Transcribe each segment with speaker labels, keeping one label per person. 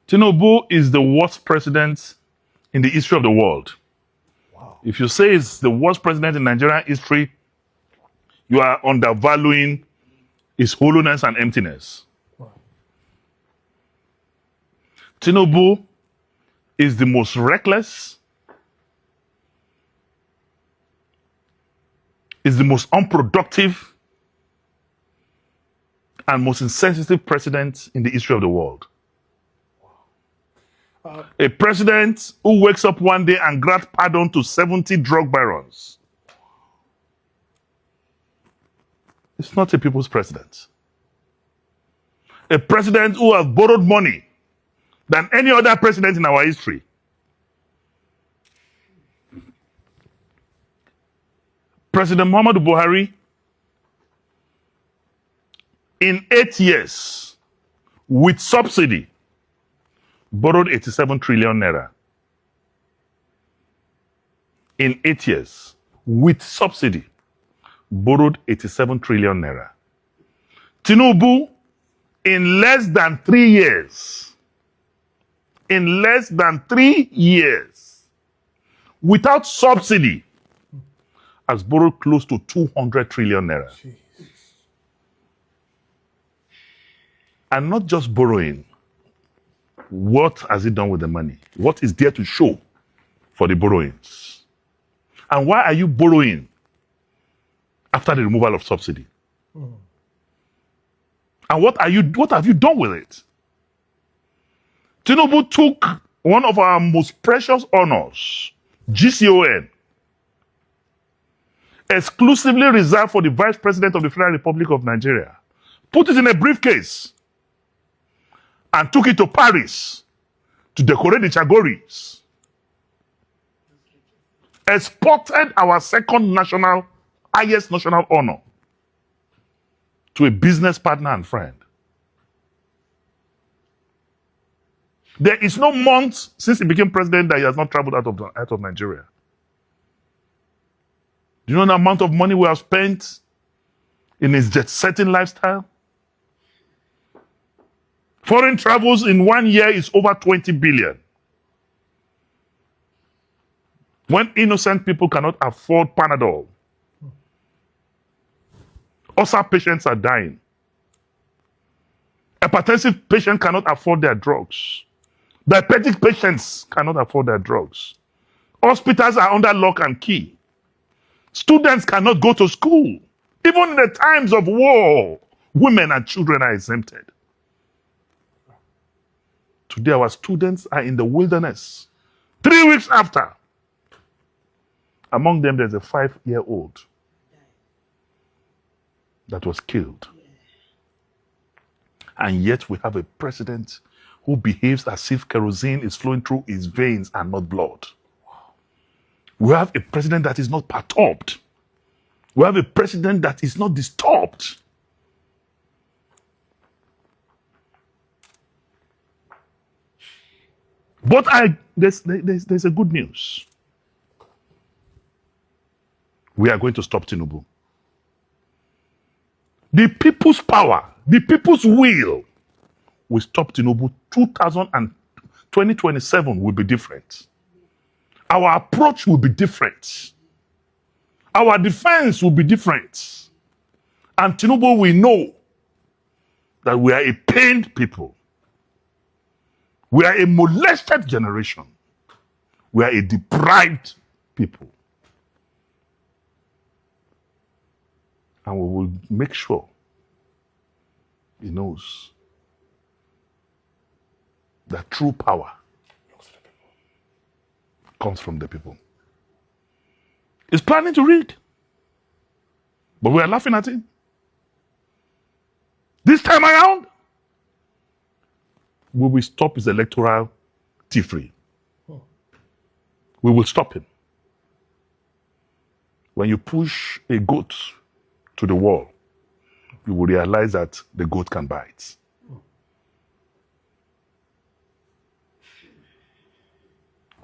Speaker 1: Tinubu is the worst president in the history of the world.
Speaker 2: Wow.
Speaker 1: If you say it's the worst president in Nigerian history, you are undervaluing his hollowness and emptiness.
Speaker 2: Wow.
Speaker 1: Tinubu is the most reckless, is the most unproductive, and most insensitive president in the history of the world. A president who wakes up one day and grants pardon to 70 drug barons. It's not a people's president. A president who has borrowed money than any other president in our history. President Muhammadu Buhari, in 8 years, with subsidy, borrowed 87 trillion naira. In 8 years, with subsidy, borrowed 87 trillion naira. Tinubu, in less than 3 years, without subsidy, has borrowed close to 200 trillion naira.
Speaker 2: Jeez.
Speaker 1: And not just borrowing. What has he done with the money? What is there to show for the borrowings? And why are you borrowing after the removal of subsidy? And what have you done with it? Tinubu took one of our most precious honors, GCON, exclusively reserved for the Vice President of the Federal Republic of Nigeria, put it in a briefcase, and took it to Paris to decorate the Chagoris. Exported our second highest national honor to a business partner and friend. There is no month since he became president that he has not traveled out of Nigeria. Do you know the amount of money we have spent in his jet-setting lifestyle? Foreign travels in 1 year is over 20 billion. When innocent people cannot afford Panadol, ulcer patients are dying. Hypertensive patients cannot afford their drugs. Diabetic patients cannot afford their drugs. Hospitals are under lock and key. Students cannot go to school. Even in the times of war, women and children are exempted. Today, our students are in the wilderness. 3 weeks after, among them, there's a 5-year-old that was killed. And yet, we have a president who behaves as if kerosene is flowing through his veins and not blood. We have a president that is not perturbed. We have a president that is not disturbed. But there's a good news. We are going to stop Tinubu. The people's power, the people's will stop Tinubu. 2027 will be different. Our approach will be different. Our defense will be different. And Tinubu will know that we are a pained people. We are a molested generation. We are a deprived people. And we will make sure he knows that true power comes from the people. He's planning to read, but we are laughing at him. This time around, we will stop his electoral tea-free. We will stop him. When you push a goat to the wall, you will realize that the goat can bite.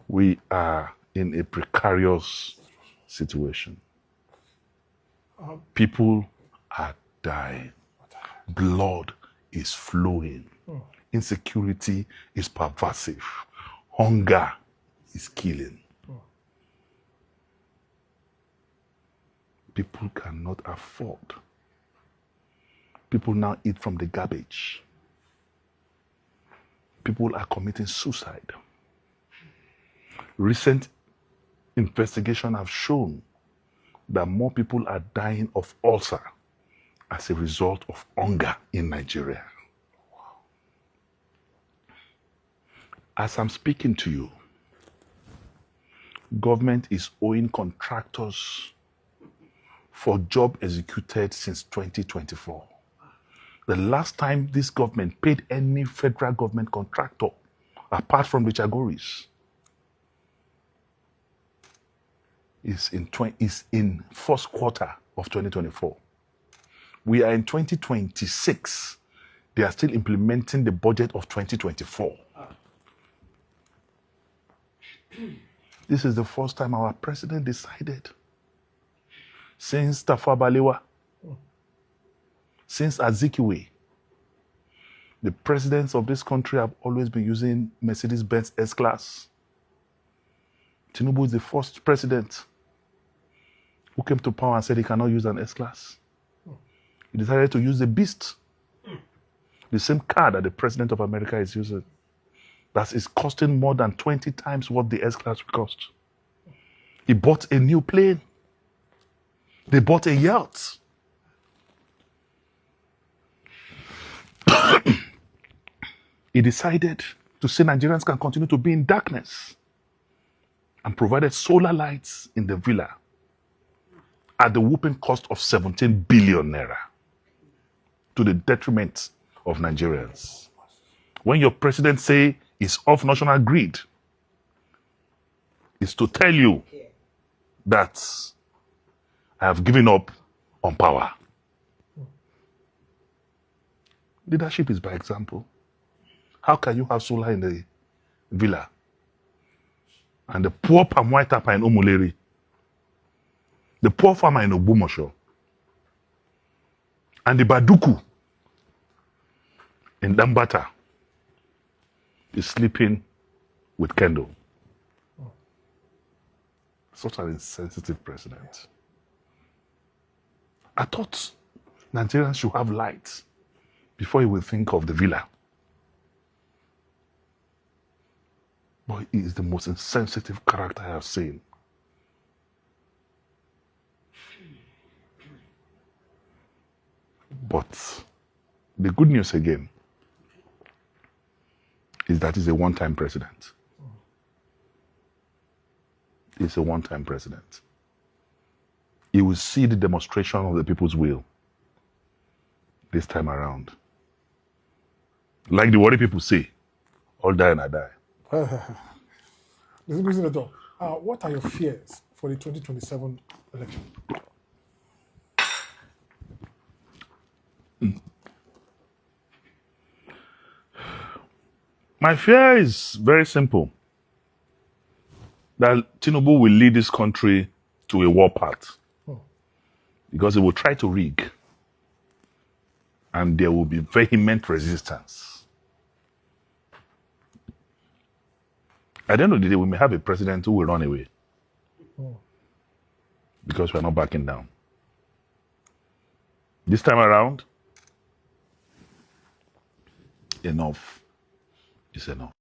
Speaker 1: We are in a precarious situation. People are dying. Blood is flowing Insecurity is pervasive. Hunger is killing. People cannot afford. People now eat from the garbage. People are committing suicide. Recent investigations have shown that more people are dying of ulcer as a result of hunger in Nigeria. As I'm speaking to you, government is owing contractors for job executed since 2024. The last time this government paid any federal government contractor, apart from the Chagoris, is in first quarter of 2024. We are in 2026. They are still implementing the budget of 2024. This is the first time our president decided, since Tafawa Balewa, since Azikiwe, the presidents of this country have always been using Mercedes-Benz S-Class. Tinubu is the first president who came to power and said he cannot use an S-Class. He decided to use the Beast, the same car that the president of America is using. That is costing more than 20 times what the S-Class would cost. He bought a new plane. They bought a yacht. He decided to say Nigerians can continue to be in darkness and provided solar lights in the villa at the whooping cost of 17 billion naira to the detriment of Nigerians. When your president say it's off national grid, it's to tell you that I have given up on power. Leadership is by example. How can you have solar in the villa and the poor palm white tapper in Umuleri, the poor farmer in Ogbomosho, and the Baduku in Dambata is sleeping with Kendo? Such an insensitive president. I thought Nigerians should have lights before he will think of the villa. But he is the most insensitive character I have seen. But the good news again is that he's a one-time president. He's a one-time president. He will see the demonstration of the people's will this time around. Like the worry people say, all die and I die.
Speaker 2: What are your fears for the 2027 election?
Speaker 1: My fear is very simple. That Tinubu will lead this country to a war path. Because he will try to rig. And there will be vehement resistance. At the end of the day, we may have a president who will run away. Because we are not backing down. This time around, enough is enough.